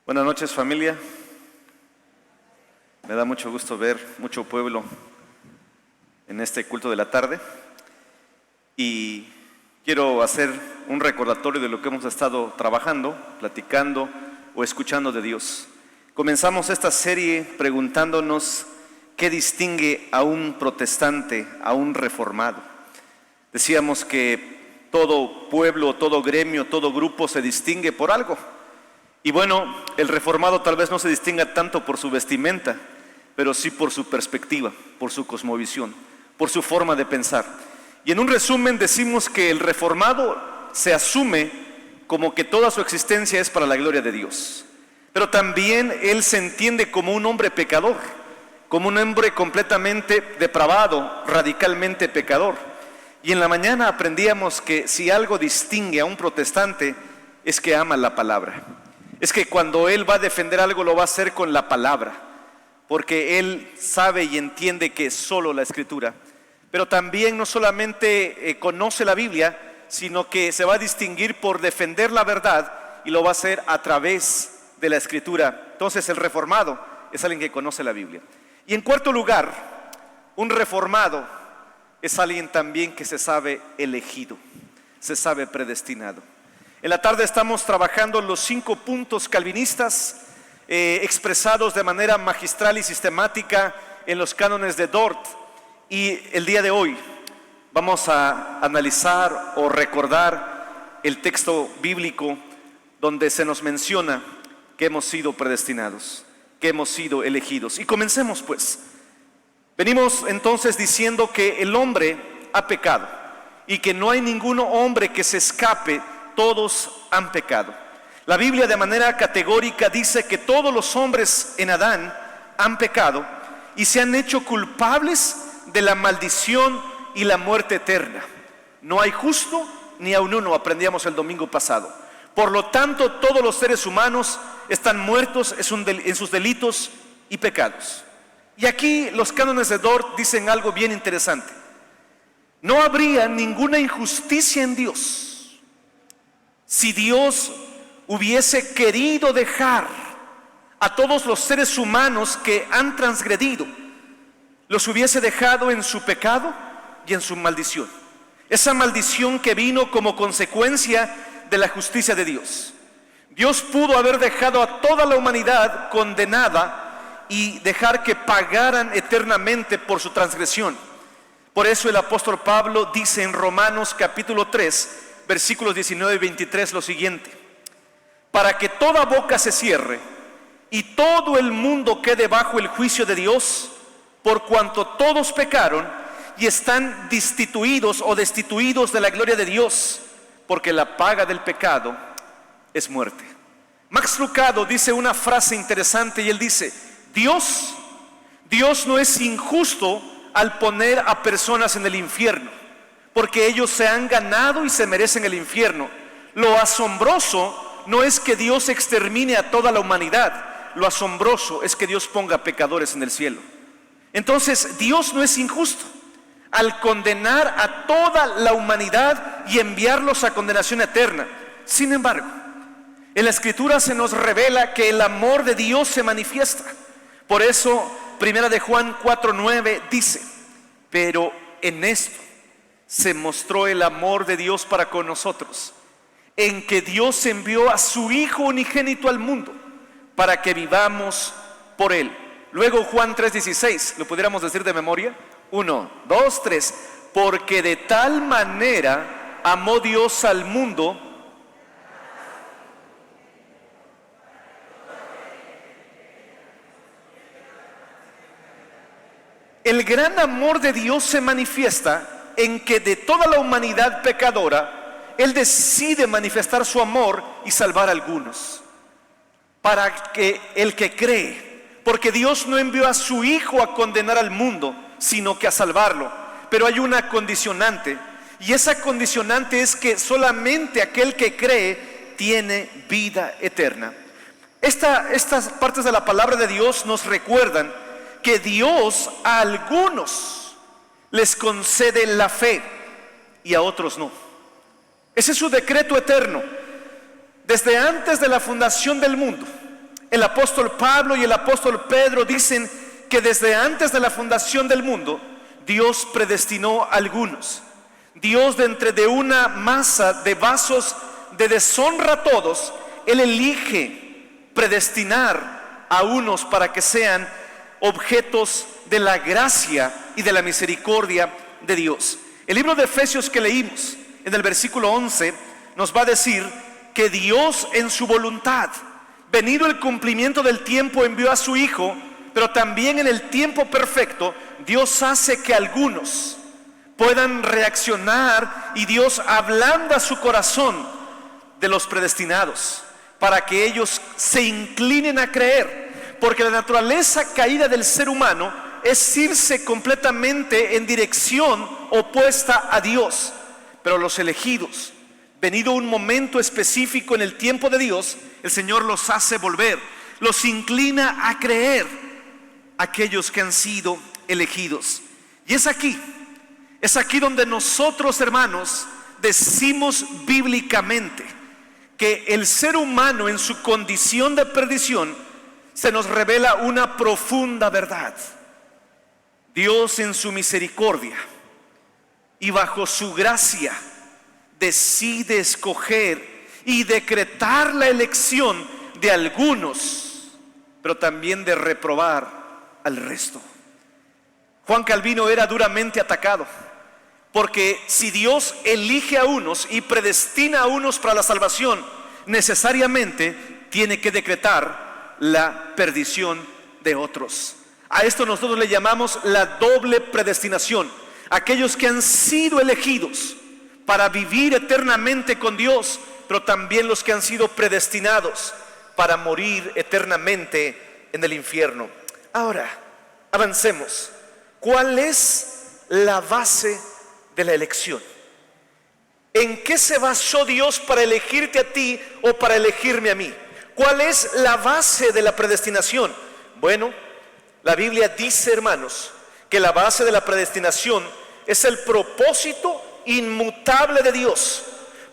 Buenas noches, familia. Me da mucho gusto ver mucho pueblo en este culto de la tarde y quiero hacer un recordatorio de lo que hemos estado trabajando, platicando o escuchando de Dios. Comenzamos esta serie preguntándonos qué distingue a un protestante, a un reformado. Decíamos que todo pueblo, todo gremio, todo grupo se distingue por algo. Y bueno, el reformado tal vez no se distinga tanto por su vestimenta, pero sí por su perspectiva, por su cosmovisión, por su forma de pensar. Y en un resumen decimos que el reformado se asume como que toda su existencia es para la gloria de Dios. Pero también él se entiende como un hombre pecador, como un hombre completamente depravado, radicalmente pecador. Y en la mañana aprendíamos que si algo distingue a un protestante es que ama la palabra. Es que cuando él va a defender algo lo va a hacer con la palabra, porque él sabe y entiende que es solo la Escritura. Pero también no solamente conoce la Biblia, sino que se va a distinguir por defender la verdad y lo va a hacer a través de la Escritura. Entonces el reformado es alguien que conoce la Biblia. Y en cuarto lugar, un reformado es alguien también que se sabe elegido, se sabe predestinado. En la tarde estamos trabajando los 5 puntos calvinistas expresados de manera magistral y sistemática en los cánones de Dort. Y el día de hoy vamos a analizar o recordar el texto bíblico donde se nos menciona que hemos sido predestinados, que hemos sido elegidos. Y comencemos pues. Venimos entonces diciendo que el hombre ha pecado y que no hay ningún hombre que se escape. Todos han pecado. La Biblia de manera categórica dice que todos los hombres en Adán han pecado y se han hecho culpables de la maldición y la muerte eterna. No hay justo ni aun uno, aprendíamos el domingo pasado. Por lo tanto, todos los seres humanos están muertos en sus delitos y pecados. Y aquí los cánones de Dort dicen algo bien interesante. No habría ninguna injusticia en Dios si Dios hubiese querido dejar a todos los seres humanos que han transgredido, los hubiese dejado en su pecado y en su maldición. Esa maldición que vino como consecuencia de la justicia de Dios. Dios pudo haber dejado a toda la humanidad condenada y dejar que pagaran eternamente por su transgresión. Por eso el apóstol Pablo dice en Romanos capítulo 3, versículos 19 y 23 lo siguiente: para que toda boca se cierre y todo el mundo quede bajo el juicio de Dios, por cuanto todos pecaron y están destituidos de la gloria de Dios, porque la paga del pecado es muerte. Max Lucado dice una frase interesante y él dice: Dios no es injusto al poner a personas en el infierno, porque ellos se han ganado y se merecen el infierno. Lo asombroso no es que Dios extermine a toda la humanidad, lo asombroso es que Dios ponga pecadores en el cielo. Entonces Dios no es injusto al condenar a toda la humanidad y enviarlos a condenación eterna. Sin embargo, en la Escritura se nos revela que el amor de Dios se manifiesta. Por eso, 1 de Juan 4:9 dice: pero en esto se mostró el amor de Dios para con nosotros, en que Dios envió a su Hijo unigénito al mundo para que vivamos por Él. Luego Juan 3:16, ¿lo pudiéramos decir de memoria? 1, 2, 3. Porque de tal manera amó Dios al mundo. El gran amor de Dios se manifiesta en que de toda la humanidad pecadora, Él decide manifestar su amor y salvar a algunos. Para que el que cree, porque Dios no envió a su Hijo a condenar al mundo, sino que a salvarlo. Pero hay una condicionante, y esa condicionante es que solamente aquel que cree tiene vida eterna. Estas partes de la palabra de Dios nos recuerdan que Dios a algunos les concede la fe y a otros no. Ese es su decreto eterno. Desde antes de la fundación del mundo, el apóstol Pablo y el apóstol Pedro dicen que desde antes de la fundación del mundo, Dios predestinó a algunos. Dios, de entre de una masa de vasos de deshonra a todos, Él elige predestinar a unos para que sean objetos de la gracia y de la misericordia de Dios. El libro de Efesios que leímos en el versículo 11 nos va a decir que Dios, en su voluntad, venido el cumplimiento del tiempo, envió a su Hijo, pero también en el tiempo perfecto Dios hace que algunos puedan reaccionar, y Dios ablanda su corazón de los predestinados para que ellos se inclinen a creer, porque la naturaleza caída del ser humano es irse completamente en dirección opuesta a Dios. Pero los elegidos, venido un momento específico en el tiempo de Dios, el Señor los hace volver, los inclina a creer, aquellos que han sido elegidos. Y es aquí donde nosotros, hermanos, decimos bíblicamente que el ser humano, en su condición de perdición, se nos revela una profunda verdad. Dios, en su misericordia y bajo su gracia, decide escoger y decretar la elección de algunos, pero también de reprobar al resto. Juan Calvino era duramente atacado, porque si Dios elige a unos y predestina a unos para la salvación, necesariamente tiene que decretar la perdición de otros. A esto nosotros le llamamos la doble predestinación. Aquellos que han sido elegidos para vivir eternamente con Dios, pero también los que han sido predestinados para morir eternamente en el infierno. Ahora, avancemos. ¿Cuál es la base de la elección? ¿En qué se basó Dios para elegirte a ti o para elegirme a mí? ¿Cuál es la base de la predestinación? Bueno, la Biblia dice, hermanos, que la base de la predestinación es el propósito inmutable de Dios,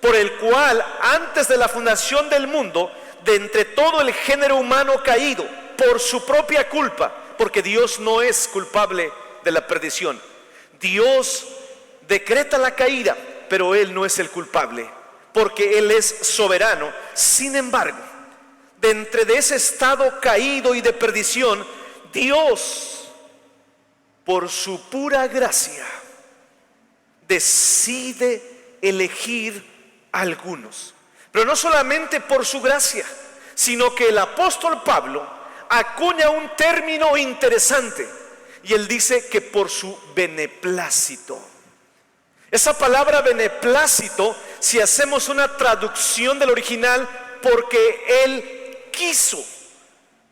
por el cual antes de la fundación del mundo, de entre todo el género humano caído por su propia culpa, porque Dios no es culpable de la perdición, Dios decreta la caída, pero Él no es el culpable, porque Él es soberano. Sin embargo, de entre de ese estado caído y de perdición, Dios, por su pura gracia, decide elegir a algunos. Pero no solamente por su gracia, sino que el apóstol Pablo acuña un término interesante, y él dice que por su beneplácito. Esa palabra beneplácito, si hacemos una traducción del original, porque Él quiso.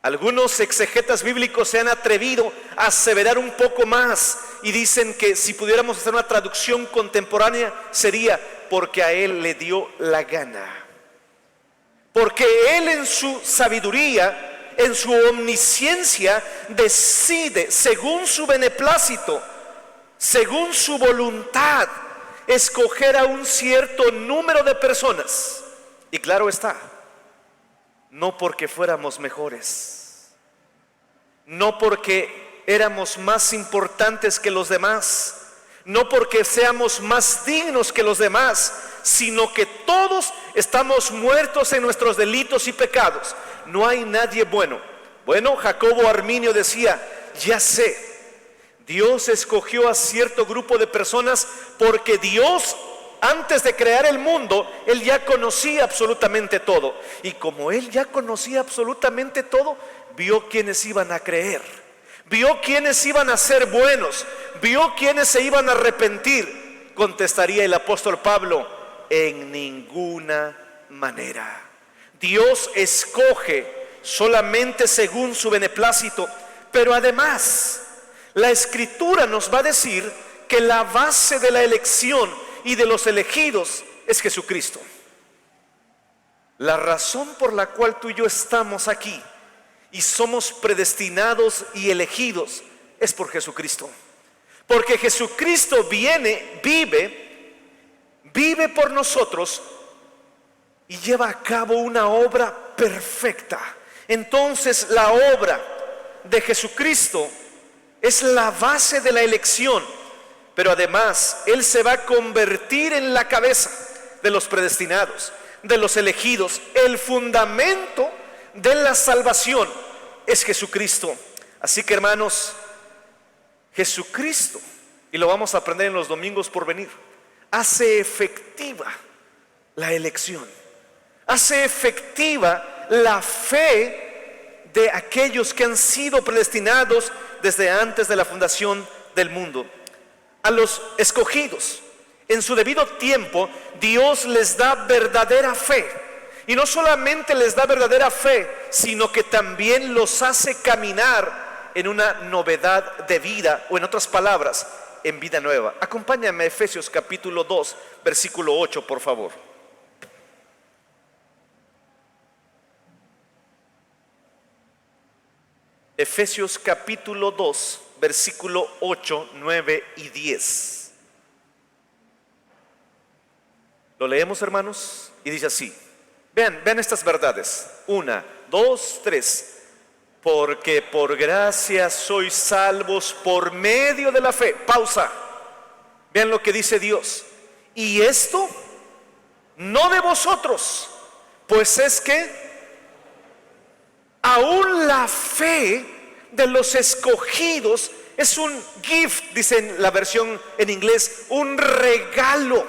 Algunos exegetas bíblicos se han atrevido a aseverar un poco más y dicen que si pudiéramos hacer una traducción contemporánea sería porque a Él le dio la gana. Porque Él, en su sabiduría, en su omnisciencia, decide según su beneplácito, según su voluntad, escoger a un cierto número de personas. Y claro está, no porque fuéramos mejores, no porque éramos más importantes que los demás, no porque seamos más dignos que los demás, sino que todos estamos muertos en nuestros delitos y pecados. No hay nadie bueno. Bueno, Jacobo Arminio decía, ya sé, Dios escogió a cierto grupo de personas porque Dios, antes de crear el mundo, Él ya conocía absolutamente todo. Y como Él ya conocía absolutamente todo, vio quienes iban a creer, vio quienes iban a ser buenos, vio quienes se iban a arrepentir. Contestaría el apóstol Pablo, en ninguna manera. Dios escoge solamente según su beneplácito, pero además la Escritura nos va a decir que la base de la elección y de los elegidos es Jesucristo. La razón por la cual tú y yo estamos aquí y somos predestinados y elegidos es por Jesucristo. Porque Jesucristo viene, vive por nosotros y lleva a cabo una obra perfecta. Entonces la obra de Jesucristo es la base de la elección, pero además Él se va a convertir en la cabeza de los predestinados, de los elegidos. El fundamento de la salvación es Jesucristo. Así que, hermanos, Jesucristo, y lo vamos a aprender en los domingos por venir, hace efectiva la elección, hace efectiva la fe de aquellos que han sido predestinados desde antes de la fundación del mundo. A los escogidos, en su debido tiempo, Dios les da verdadera fe. Y no solamente les da verdadera fe, sino que también los hace caminar en una novedad de vida, o en otras palabras, en vida nueva. Acompáñame a Efesios capítulo 2, versículo 8, por favor. Efesios capítulo 2, versículo 8, 9 y 10. ¿Lo leemos, hermanos? Y dice así. Vean estas verdades. 1, 2, 3. Porque por gracia sois salvos por medio de la fe. Pausa. Vean lo que dice Dios. Y esto no de vosotros, pues es que aún la fe de los escogidos es un gift, dice en la versión en inglés, un regalo.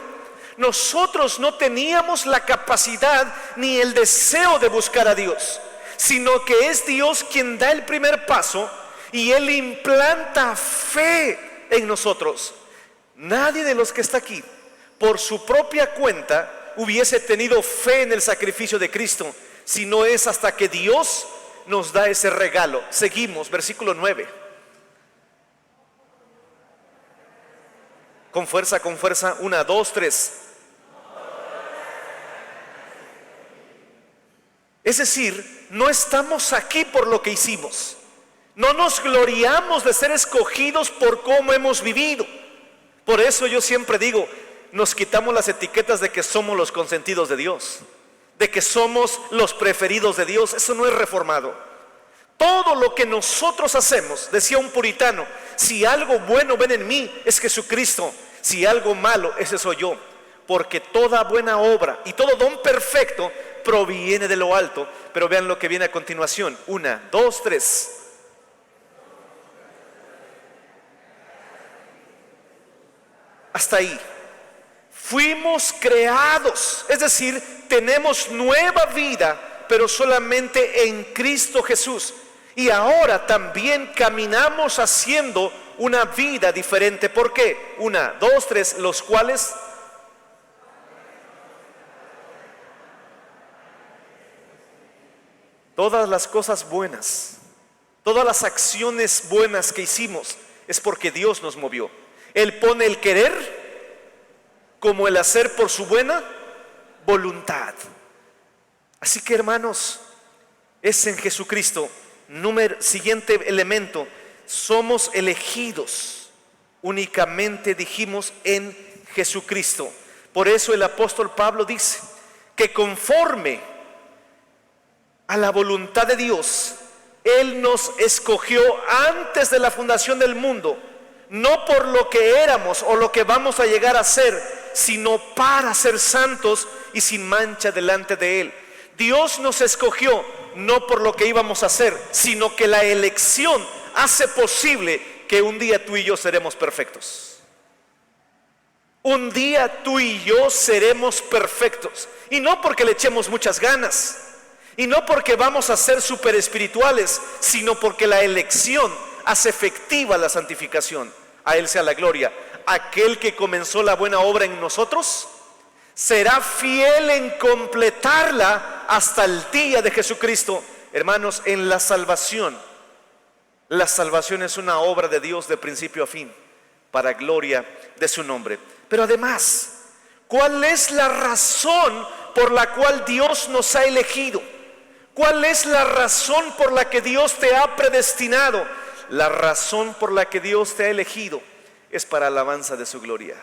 Nosotros no teníamos la capacidad ni el deseo de buscar a Dios, sino que es Dios quien da el primer paso y Él implanta fe en nosotros. Nadie de los que está aquí, por su propia cuenta, hubiese tenido fe en el sacrificio de Cristo, si no es hasta que Dios nos da ese regalo. Seguimos, versículo 9. Con fuerza, 1, 2, 3. Es decir, no estamos aquí por lo que hicimos. No nos gloriamos de ser escogidos por cómo hemos vivido. Por eso yo siempre digo, nos quitamos las etiquetas de que somos los consentidos de Dios, de que somos los preferidos de Dios. Eso no es reformado. Todo lo que nosotros hacemos, decía un puritano, si algo bueno ven en mí es Jesucristo, si algo malo ese soy yo, porque toda buena obra y todo don perfecto proviene de lo alto. Pero vean lo que viene a continuación. 1, 2, 3. Hasta ahí. Fuimos creados, es decir, tenemos nueva vida, pero solamente en Cristo Jesús. Y ahora también caminamos haciendo una vida diferente. ¿Por qué? 1, 2, 3, los cuales todas las cosas buenas, todas las acciones buenas que hicimos es porque Dios nos movió. Él pone el querer como el hacer por su buena voluntad. Así que, hermanos, es en Jesucristo. Siguiente elemento, somos elegidos únicamente, dijimos, en Jesucristo. Por eso el apóstol Pablo dice que conforme a la voluntad de Dios, Él nos escogió antes de la fundación del mundo, no por lo que éramos o lo que vamos a llegar a ser, sino para ser santos y sin mancha delante de Él. Dios nos escogió no por lo que íbamos a hacer, sino que la elección hace posible que un día tú y yo seremos perfectos. Un día tú y yo seremos perfectos. Y no porque le echemos muchas ganas, y no porque vamos a ser super espirituales, sino porque la elección hace efectiva la santificación. A Él sea la gloria. Aquel que comenzó la buena obra en nosotros será fiel en completarla hasta el día de Jesucristo. Hermanos, en la salvación es una obra de Dios de principio a fin, para gloria de su nombre. Pero además, ¿cuál es la razón por la cual Dios nos ha elegido? ¿Cuál es la razón por la que Dios te ha predestinado? La razón por la que Dios te ha elegido es para alabanza de su gloria.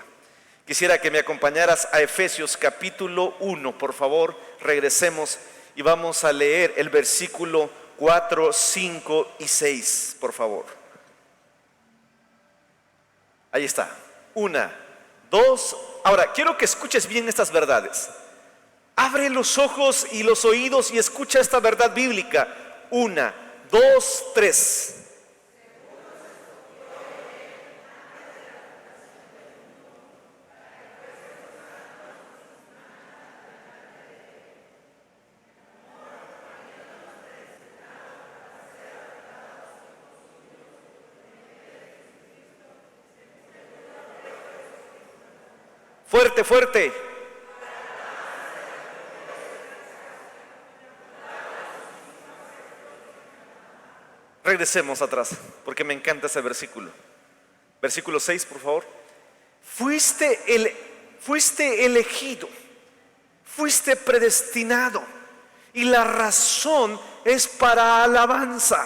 Quisiera que me acompañaras a Efesios capítulo 1, por favor. Regresemos y vamos a leer el versículo 4, 5 y 6, por favor. Ahí está. 1, 2. Ahora, quiero que escuches bien estas verdades. Abre los ojos y los oídos y escucha esta verdad bíblica. 1, 2, 3. Fuerte, fuerte. Regresemos atrás, porque me encanta ese versículo. Versículo 6, por favor. Fuiste elegido, fuiste predestinado, y la razón es para alabanza.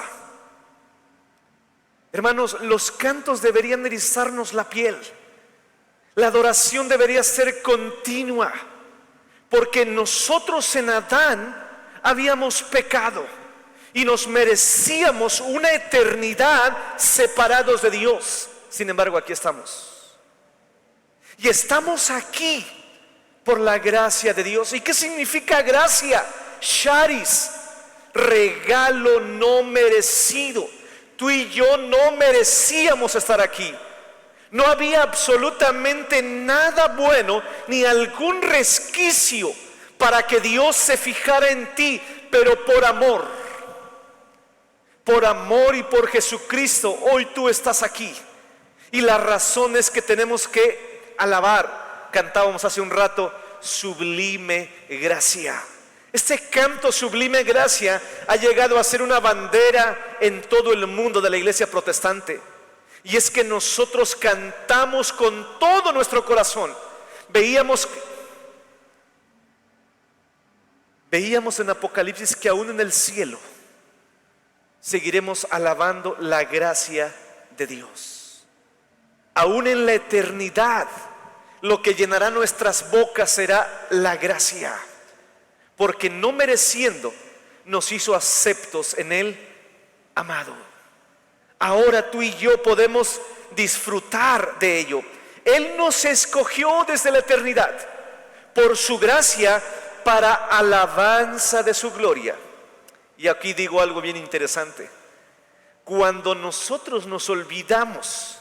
Hermanos, los cantos deberían erizarnos la piel. La adoración debería ser continua, porque nosotros en Adán habíamos pecado y nos merecíamos una eternidad separados de Dios. Sin embargo, aquí estamos. Y estamos aquí por la gracia de Dios. ¿Y qué significa gracia? Charis, regalo no merecido. Tú y yo no merecíamos estar aquí. No había absolutamente nada bueno ni algún resquicio para que Dios se fijara en ti, pero por amor y por Jesucristo, hoy tú estás aquí. Y la razón es que tenemos que alabar. Cantábamos hace un rato, sublime gracia. Este canto sublime gracia ha llegado a ser una bandera en todo el mundo de la iglesia protestante. Y es que nosotros cantamos con todo nuestro corazón. Veíamos en Apocalipsis que aún en el cielo seguiremos alabando la gracia de Dios. Aún en la eternidad, lo que llenará nuestras bocas será la gracia, porque no mereciendo nos hizo aceptos en Él, amado. Ahora tú y yo podemos disfrutar de ello. Él nos escogió desde la eternidad por su gracia para alabanza de su gloria. Y aquí digo algo bien interesante. Cuando nosotros nos olvidamos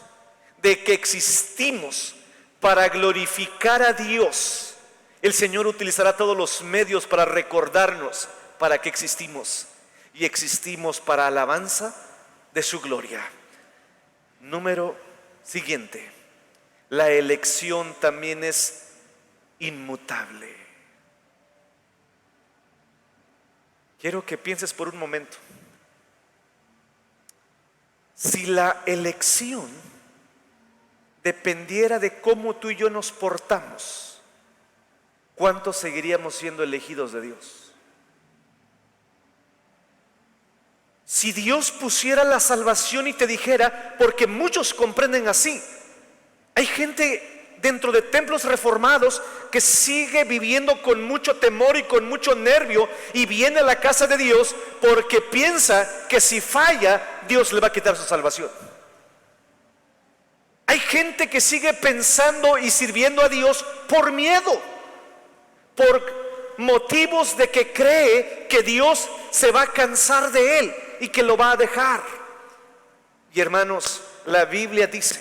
de que existimos para glorificar a Dios, el Señor utilizará todos los medios para recordarnos para qué existimos. Y existimos para alabanza de su gloria. Número siguiente. La elección también es inmutable. Quiero que pienses por un momento. Si la elección dependiera de cómo tú y yo nos portamos, ¿cuántos seguiríamos siendo elegidos de Dios? Si Dios pusiera la salvación y te dijera, porque muchos comprenden así, hay gente dentro de templos reformados que sigue viviendo con mucho temor y con mucho nervio y viene a la casa de Dios porque piensa que si falla, Dios le va a quitar su salvación. Hay gente que sigue pensando y sirviendo a Dios por miedo, por motivos de que cree que Dios se va a cansar de él y que lo va a dejar. Y hermanos, la Biblia dice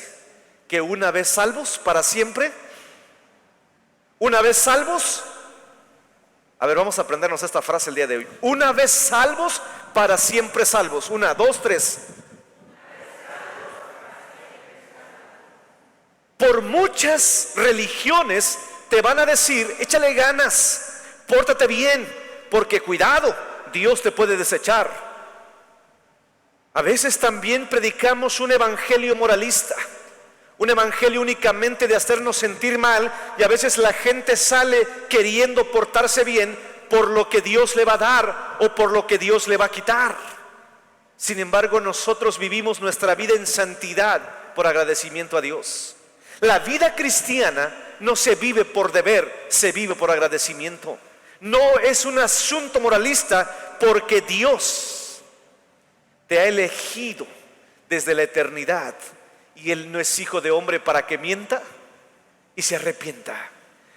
que una vez salvos, para siempre. Una vez salvos, a ver, vamos a aprendernos esta frase el día de hoy. Una vez salvos, para siempre salvos. 1, 2, 3. Por muchas religiones te van a decir, échale ganas, pórtate bien, porque cuidado, Dios te puede desechar. A veces también predicamos un evangelio moralista, un evangelio únicamente de hacernos sentir mal, y a veces la gente sale queriendo portarse bien por lo que Dios le va a dar o por lo que Dios le va a quitar. Sin embargo, nosotros vivimos nuestra vida en santidad por agradecimiento a Dios. La vida cristiana no se vive por deber, se vive por agradecimiento. No es un asunto moralista, porque Dios te ha elegido desde la eternidad y Él no es hijo de hombre para que mienta y se arrepienta.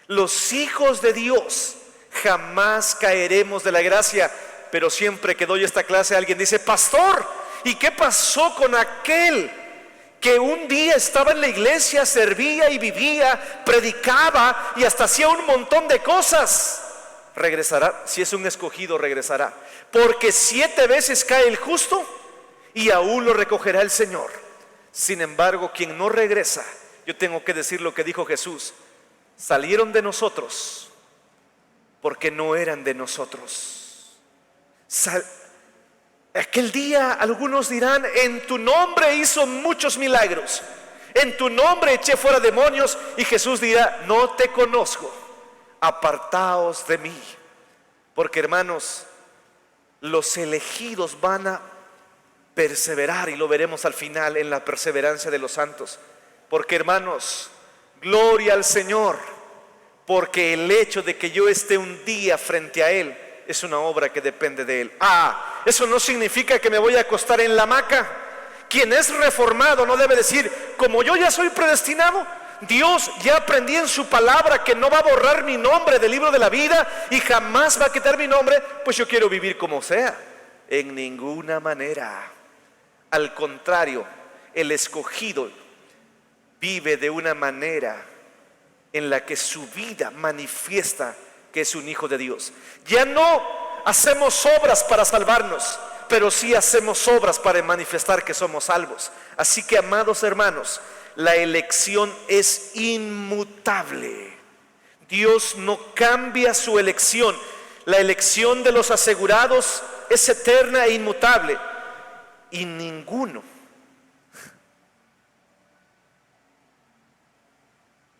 Los hijos de Dios jamás caeremos de la gracia. Pero siempre que doy esta clase alguien dice: pastor, ¿y qué pasó con aquel que un día estaba en la iglesia, servía y vivía, predicaba y hasta hacía un montón de cosas? Regresará, si es un escogido regresará, porque 7 veces cae el justo y aún lo recogerá el Señor. Sin embargo, quien no regresa, yo tengo que decir lo que dijo Jesús: salieron de nosotros porque no eran de nosotros. Aquel día algunos dirán: en tu nombre hizo muchos milagros, en tu nombre eché fuera demonios. Y Jesús dirá: no te conozco, apartaos de mí. Porque, hermanos, los elegidos van a perseverar, y lo veremos al final en la perseverancia de los santos. Porque, hermanos, gloria al Señor, porque el hecho de que yo esté un día frente a Él es una obra que depende de Él. Eso no significa que me voy a acostar en la hamaca. Quien es reformado no debe decir: como yo ya soy predestinado, Dios ya aprendí en su palabra que no va a borrar mi nombre del libro de la vida y jamás va a quitar mi nombre, pues yo quiero vivir como sea. En ninguna manera. Al contrario, el escogido vive de una manera en la que su vida manifiesta que es un hijo de Dios. Ya no hacemos obras para salvarnos, pero sí hacemos obras para manifestar que somos salvos. Así que, amados hermanos, la elección es inmutable. Dios no cambia su elección. La elección de los asegurados es eterna e inmutable, y ninguno,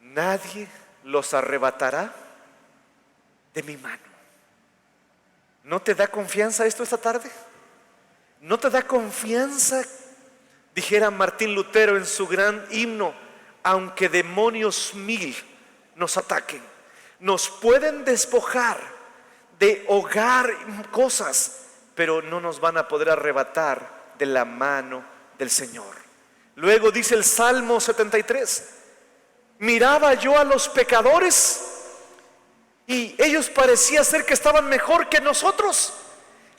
nadie los arrebatará de mi mano. ¿No te da confianza esto esta tarde? ¿No te da confianza? Dijera Martín Lutero en su gran himno: aunque demonios 1000 nos ataquen, nos pueden despojar de hogar, cosas, pero no nos van a poder arrebatar de la mano del Señor. Luego dice el Salmo 73: miraba yo a los pecadores y ellos parecía ser que estaban mejor que nosotros.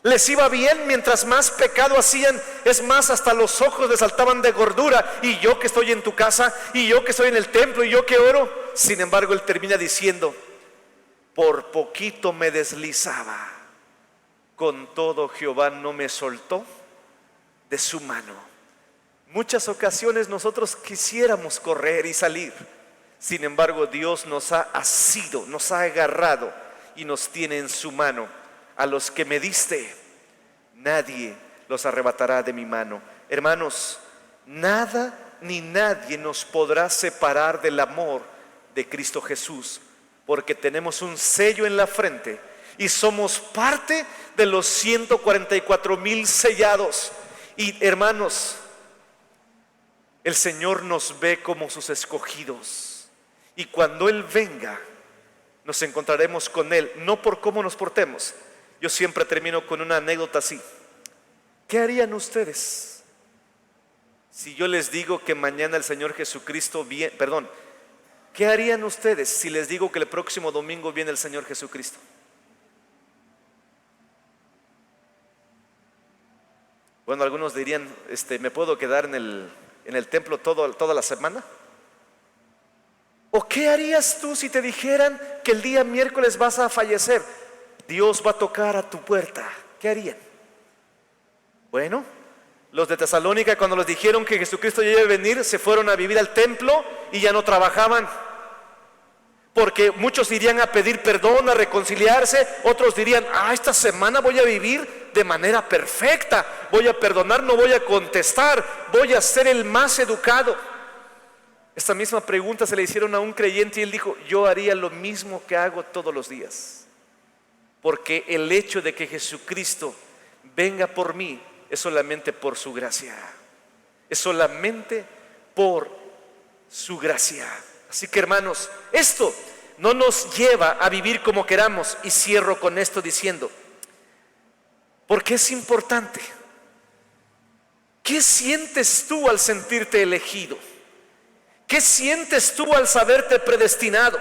Les iba bien mientras más pecado hacían. Es más, hasta los ojos les saltaban de gordura. Y yo que estoy en tu casa, y yo que estoy en el templo, y yo que oro. Sin embargo, él termina diciendo: por poquito me deslizaba, con todo Jehová no me soltó de su mano. Muchas ocasiones nosotros quisiéramos correr y salir. Sin embargo, Dios nos ha asido, nos ha agarrado y nos tiene en su mano. A los que me diste, nadie los arrebatará de mi mano. Hermanos, nada ni nadie nos podrá separar del amor de Cristo Jesús, porque tenemos un sello en la frente y somos parte de los 144,000 sellados. Y, hermanos, el Señor nos ve como sus escogidos. Y cuando Él venga, nos encontraremos con Él, no por cómo nos portemos. Yo siempre termino con una anécdota así. ¿Qué harían ustedes si yo les digo que mañana el Señor Jesucristo viene? ¿Qué harían ustedes si les digo que el próximo domingo viene el Señor Jesucristo? Bueno, algunos dirían: ¿me puedo quedar en el templo toda la semana? ¿O qué harías tú si te dijeran que el día miércoles vas a fallecer? Dios va a tocar a tu puerta. ¿Qué harían? Bueno, los de Tesalónica, cuando les dijeron que Jesucristo ya iba a venir, se fueron a vivir al templo y ya no trabajaban. Porque muchos irían a pedir perdón, a reconciliarse. Otros dirían: esta semana voy a vivir de manera perfecta. Voy a perdonar, no voy a contestar. Voy a ser el más educado. Esta misma pregunta se le hicieron a un creyente y él dijo: yo haría lo mismo que hago todos los días. Porque el hecho de que Jesucristo venga por mí es solamente por su gracia. Es solamente por su gracia. Así que, hermanos, esto no nos lleva a vivir como queramos. Y cierro con esto diciendo: porque es importante ¿Qué sientes tú al sentirte elegido? ¿Qué sientes tú al saberte predestinado?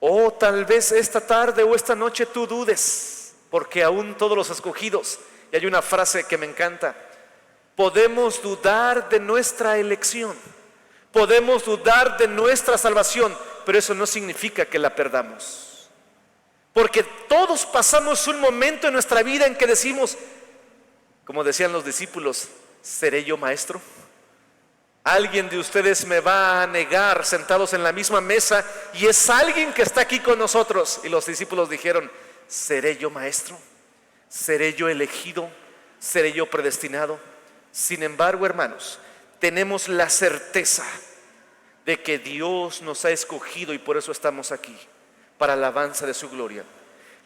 O tal vez esta tarde o esta noche tú dudes, porque aún todos los escogidos, y hay una frase que me encanta, podemos dudar de nuestra elección, podemos dudar de nuestra salvación, pero eso no significa que la perdamos. Porque todos pasamos un momento en nuestra vida en que decimos, como decían los discípulos, ¿seré yo maestro? Alguien de ustedes me va a negar sentados en la misma mesa y es alguien que está aquí con nosotros. Y los discípulos dijeron, ¿seré yo maestro? ¿Seré yo elegido? ¿Seré yo predestinado? Sin embargo, hermanos, tenemos la certeza de que Dios nos ha escogido y por eso estamos aquí, para alabanza de su gloria.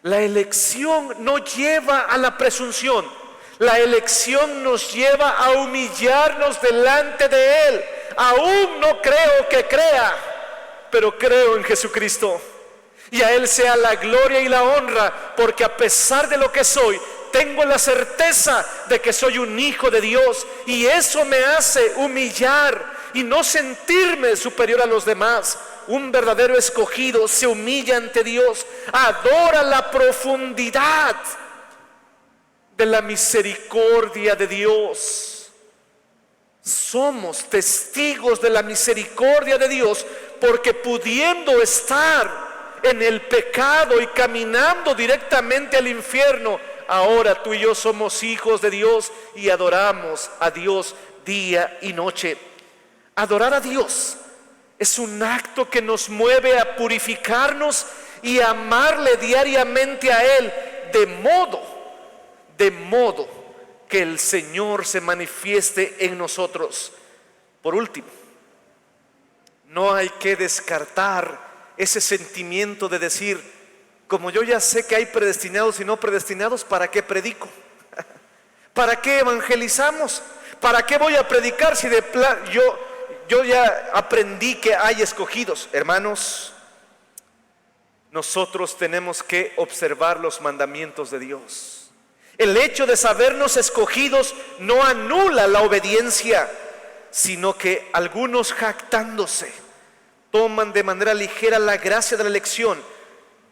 La elección no lleva a la presunción. La elección nos lleva a humillarnos delante de Él. Aún no creo que crea, pero creo en Jesucristo. Y a Él sea la gloria y la honra, porque a pesar de lo que soy, tengo la certeza de que soy un hijo de Dios. Y eso me hace humillar y no sentirme superior a los demás. Un verdadero escogido se humilla ante Dios, adora la profundidad de la misericordia de Dios. Somos testigos de la misericordia de Dios porque pudiendo estar en el pecado y caminando directamente al infierno, ahora tú y yo somos hijos de Dios y adoramos a Dios día y noche. Adorar a Dios es un acto que nos mueve a purificarnos y a amarle diariamente a Él, de modo que el Señor se manifieste en nosotros. Por último, no hay que descartar ese sentimiento de decir, como yo ya sé que hay predestinados y no predestinados, ¿para qué predico? ¿Para qué evangelizamos? ¿Para qué voy a predicar si de plan yo ya aprendí que hay escogidos? Hermanos, nosotros tenemos que observar los mandamientos de Dios. El hecho de sabernos escogidos no anula la obediencia, sino que algunos jactándose toman de manera ligera la gracia de la elección.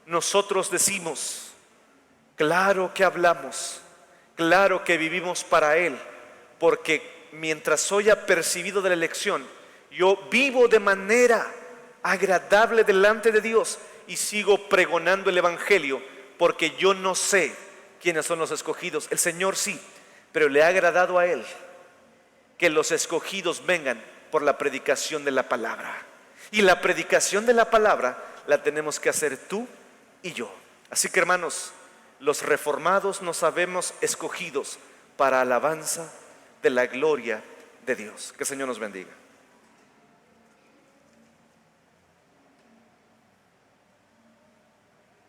Nosotros decimos, claro que hablamos, claro que vivimos para Él, porque mientras soy apercibido de la elección, yo vivo de manera agradable delante de Dios y sigo pregonando el Evangelio, porque yo no sé quiénes son los escogidos. El Señor sí, pero le ha agradado a Él que los escogidos vengan por la predicación de la palabra. Y la predicación de la palabra la tenemos que hacer tú y yo. Así que, hermanos, los reformados nos sabemos escogidos para alabanza de la gloria de Dios. Que el Señor nos bendiga.